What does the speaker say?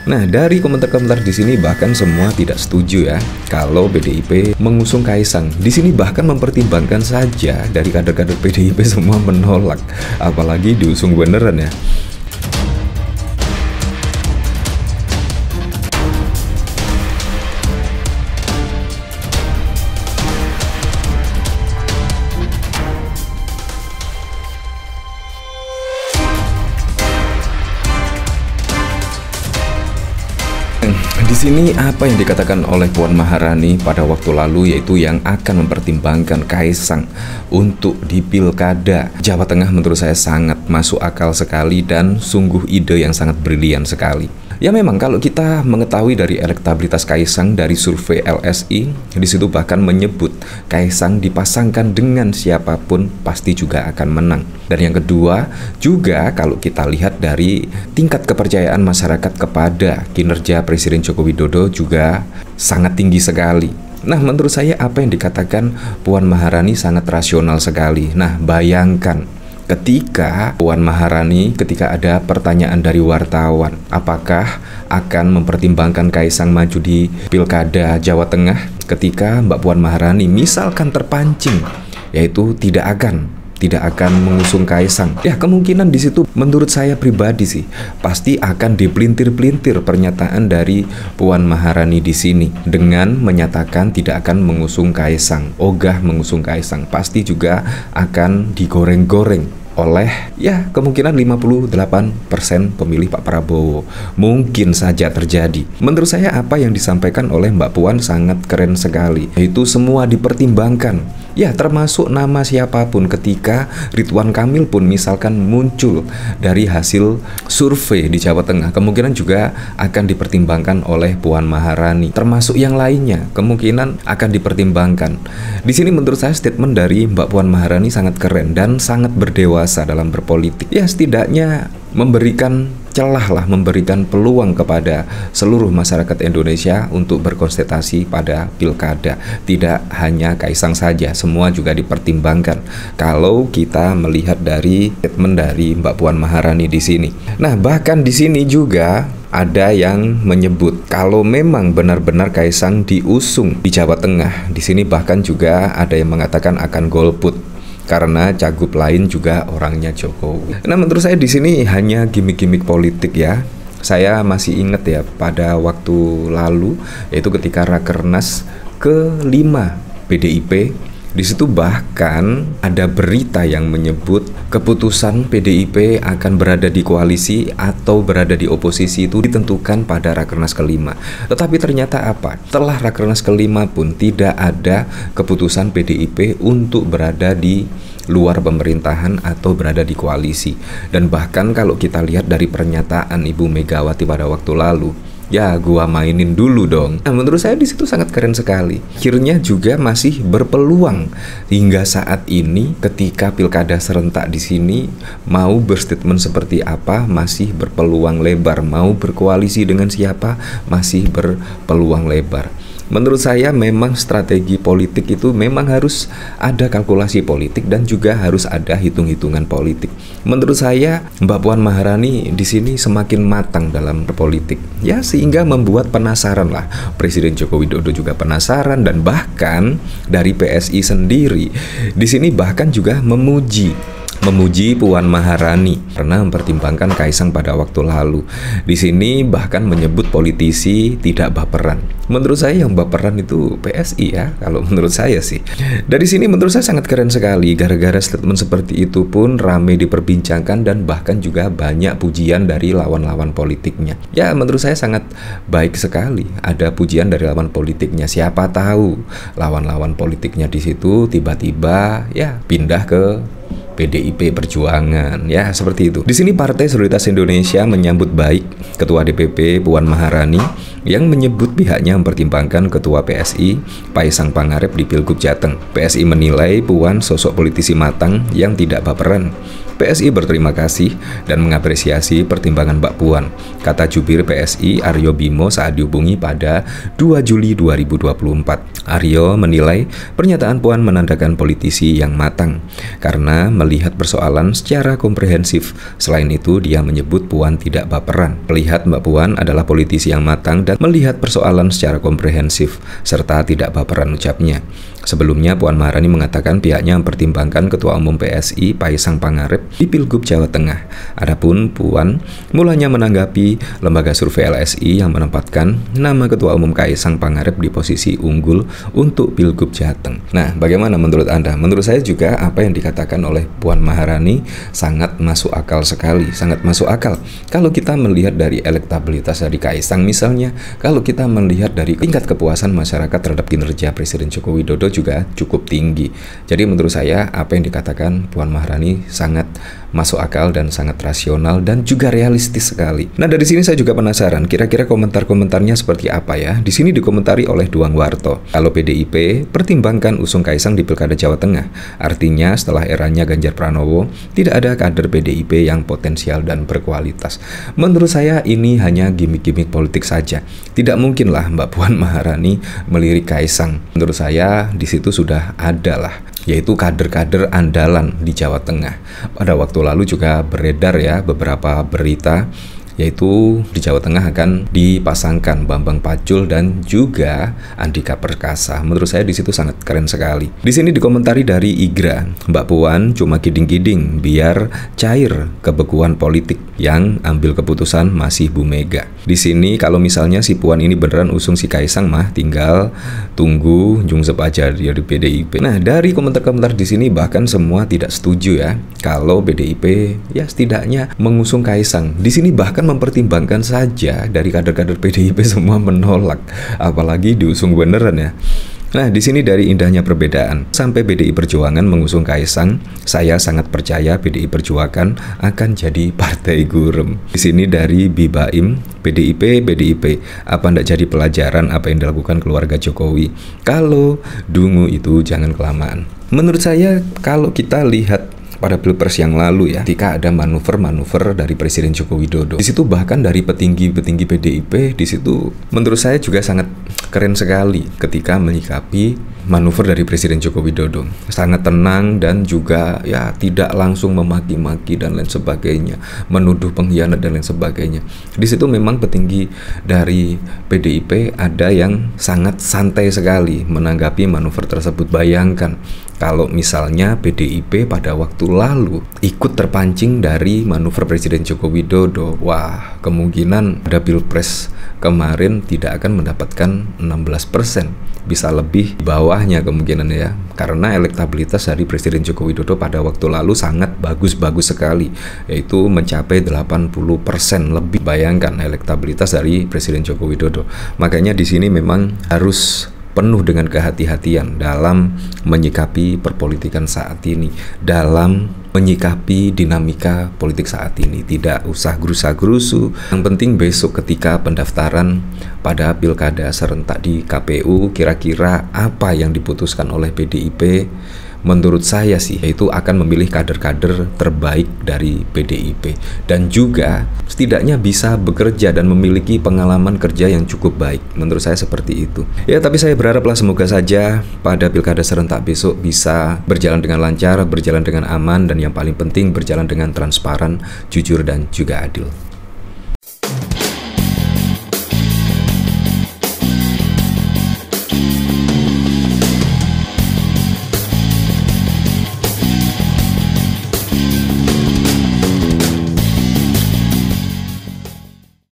Nah, dari komentar-komentar di sini bahkan semua tidak setuju ya kalau PDIP mengusung Kaisang. Di sini bahkan mempertimbangkan saja dari kader-kader PDIP semua menolak, apalagi diusung beneran ya. Di sini apa yang dikatakan oleh Puan Maharani pada waktu lalu, yaitu yang akan mempertimbangkan Kaisang untuk di Pilkada Jawa Tengah, menurut saya sangat masuk akal sekali dan sungguh ide yang sangat brilian sekali. Ya memang kalau kita mengetahui dari elektabilitas Kaisang dari survei LSI, di situ bahkan menyebut Kaisang dipasangkan dengan siapapun pasti juga akan menang. Dan yang kedua juga kalau kita lihat dari tingkat kepercayaan masyarakat kepada kinerja Presiden Joko Widodo juga sangat tinggi sekali. Nah, menurut saya apa yang dikatakan Puan Maharani sangat rasional sekali. Nah, bayangkan ketika Puan Maharani, ketika ada pertanyaan dari wartawan, apakah akan mempertimbangkan Kaisang maju di Pilkada Jawa Tengah, ketika Mbak Puan Maharani misalkan terpancing, yaitu tidak akan mengusung Kaisang. Ya, kemungkinan di situ menurut saya pribadi sih pasti akan dipelintir-pelintir pernyataan dari Puan Maharani di sini dengan menyatakan tidak akan mengusung Kaisang, ogah mengusung Kaisang, pasti juga akan digoreng-goreng oleh ya kemungkinan 58% pemilih Pak Prabowo. Mungkin saja terjadi. Menurut saya apa yang disampaikan oleh Mbak Puan sangat keren sekali, yaitu semua dipertimbangkan. Ya, termasuk nama siapapun. Ketika Ridwan Kamil pun misalkan muncul dari hasil survei di Jawa Tengah, kemungkinan juga akan dipertimbangkan oleh Puan Maharani. Termasuk yang lainnya kemungkinan akan dipertimbangkan. Di sini menurut saya statement dari Mbak Puan Maharani sangat keren dan sangat berdewasa dalam berpolitik. Ya, setidaknya memberikan celah lah, memberikan peluang kepada seluruh masyarakat Indonesia untuk berkonsentrasi pada pilkada. Tidak hanya Kaisang saja, semua juga dipertimbangkan kalau kita melihat dari statement dari Mbak Puan Maharani di sini. Nah, bahkan di sini juga ada yang menyebut kalau memang benar-benar Kaisang diusung di Jawa Tengah. Di sini bahkan juga ada yang mengatakan akan golput karena cagup lain juga orangnya Jokowi. Nah, menurut saya di sini hanya gimmick-gimmick politik ya. Saya masih ingat ya pada waktu lalu, yaitu ketika Rakernas ke-5 PDIP. Di situ bahkan ada berita yang menyebut keputusan PDIP akan berada di koalisi atau berada di oposisi itu ditentukan pada Rakernas ke-5. Tetapi ternyata apa? Setelah Rakernas ke-5 pun tidak ada keputusan PDIP untuk berada di luar pemerintahan atau berada di koalisi. Dan bahkan kalau kita lihat dari pernyataan Ibu Megawati pada waktu lalu, ya gua mainin dulu dong. Nah, menurut saya di situ sangat keren sekali. Akhirnya juga masih berpeluang hingga saat ini ketika pilkada serentak di sini mau berstatement seperti apa masih berpeluang lebar, mau berkoalisi dengan siapa masih berpeluang lebar. Menurut saya memang strategi politik itu memang harus ada kalkulasi politik dan juga harus ada hitung-hitungan politik. Menurut saya Mbak Puan Maharani di sini semakin matang dalam berpolitik. Ya, sehingga membuat penasaran lah. Presiden Joko Widodo juga penasaran dan bahkan dari PSI sendiri di sini bahkan juga memuji Puan Maharani karena mempertimbangkan Kaisang pada waktu lalu. Di sini bahkan menyebut politisi tidak baperan. Menurut saya yang baperan itu PSI ya, kalau menurut saya sih. Dari sini menurut saya sangat keren sekali. Gara-gara statement seperti itu pun ramai diperbincangkan dan bahkan juga banyak pujian dari lawan-lawan politiknya. Ya, menurut saya sangat baik sekali ada pujian dari lawan politiknya. Siapa tahu lawan-lawan politiknya di situ tiba-tiba ya pindah ke PDIP Perjuangan, ya seperti itu. Di sini Partai Solidaritas Indonesia menyambut baik Ketua DPP Puan Maharani yang menyebut pihaknya mempertimbangkan Ketua PSI Kaisang Pangarep di Pilgub Jateng. PSI menilai Puan sosok politisi matang yang tidak baperan PSI berterima kasih dan mengapresiasi pertimbangan Mbak Puan, kata jubir PSI Aryo Bimo saat dihubungi pada 2 Juli 2024. Aryo menilai pernyataan Puan menandakan politisi yang matang karena melihat persoalan secara komprehensif. Selain itu, dia menyebut Puan tidak baperan. Melihat Mbak Puan adalah politisi yang matang dan melihat persoalan secara komprehensif serta tidak baperan, ucapnya. Sebelumnya, Puan Maharani mengatakan pihaknya mempertimbangkan Ketua Umum PSI Kaisang Pangarep di Pilgub Jawa Tengah. Adapun Puan mulanya menanggapi lembaga survei LSI yang menempatkan nama Ketua Umum Kaisang Pangarep di posisi unggul untuk Pilgub Jateng. Nah, bagaimana menurut Anda? Menurut saya juga apa yang dikatakan oleh Puan Maharani sangat masuk akal sekali, sangat masuk akal. Kalau kita melihat dari elektabilitas dari Kaisang misalnya, kalau kita melihat dari tingkat kepuasan masyarakat terhadap kinerja Presiden Joko Widodo juga cukup tinggi. Jadi menurut saya apa yang dikatakan Puan Maharani sangat masuk akal dan sangat rasional dan juga realistis sekali. Nah, dari sini saya juga penasaran kira-kira komentar-komentarnya seperti apa ya. Di sini dikomentari oleh Duang Warto. Kalau PDIP pertimbangkan usung Kaisang di Pilkada Jawa Tengah. Artinya setelah eranya Ganjar Pranowo tidak ada kader PDIP yang potensial dan berkualitas. Menurut saya ini hanya gimmick-gimmick politik saja. Tidak mungkinlah Mbak Puan Maharani melirik Kaisang. Menurut saya di situ sudah ada lah, yaitu kader-kader andalan di Jawa Tengah. Pada waktu lalu juga beredar ya beberapa berita, yaitu di Jawa Tengah akan dipasangkan Bambang Pacul dan juga Andika Perkasa. Menurut saya di situ sangat keren sekali. Di sini dikomentari dari Igra, Mbak Puan cuma kiding-kiding biar cair kebekuan politik, yang ambil keputusan masih Bu Mega. Di sini kalau misalnya si Puan ini beneran usung si Kaisang mah tinggal tunggu jungsep aja dari PDIP. Nah, dari komentar-komentar di sini bahkan semua tidak setuju ya kalau PDIP ya setidaknya mengusung Kaisang. Di sini bahkan mempertimbangkan saja dari kader-kader PDIP semua menolak, apalagi diusung beneran ya. Nah, di sini dari indahnya perbedaan. Sampai PDI Perjuangan mengusung Kaisang, saya sangat percaya PDI Perjuangan akan jadi partai gurem. Di sini dari Bibaim, PDIP, apa ndak jadi pelajaran apa yang dilakukan keluarga Jokowi? Kalau dungu itu jangan kelamaan. Menurut saya kalau kita lihat pada Pilpres yang lalu ya, ketika ada manuver-manuver dari Presiden Joko Widodo. Di situ bahkan dari petinggi-petinggi PDIP di situ menurut saya juga sangat keren sekali ketika menyikapi manuver dari Presiden Joko Widodo. Sangat tenang dan juga ya tidak langsung memaki-maki dan lain sebagainya, menuduh pengkhianat dan lain sebagainya. Di situ memang petinggi dari PDIP ada yang sangat santai sekali menanggapi manuver tersebut. Bayangkan kalau misalnya PDIP pada waktu lalu ikut terpancing dari manuver Presiden Joko Widodo, wah kemungkinan pada Pilpres kemarin tidak akan mendapatkan 16%, bisa lebih di bawahnya kemungkinan ya, karena elektabilitas dari Presiden Joko Widodo pada waktu lalu sangat bagus-bagus sekali, yaitu mencapai 80% lebih. Bayangkan elektabilitas dari Presiden Joko Widodo. Makanya di sini memang harus penuh dengan kehati-hatian dalam menyikapi perpolitikan saat ini, dalam menyikapi dinamika politik saat ini. Tidak usah gerusa-gerusu. Yang penting besok ketika pendaftaran pada pilkada serentak di KPU, kira-kira apa yang diputuskan oleh PDIP? Menurut saya sih, yaitu akan memilih kader-kader terbaik dari PDIP dan juga setidaknya bisa bekerja dan memiliki pengalaman kerja yang cukup baik. Menurut saya seperti itu. Ya, tapi saya berharaplah semoga saja pada pilkada serentak besok bisa berjalan dengan lancar, berjalan dengan aman, dan yang paling penting berjalan dengan transparan, jujur, dan juga adil.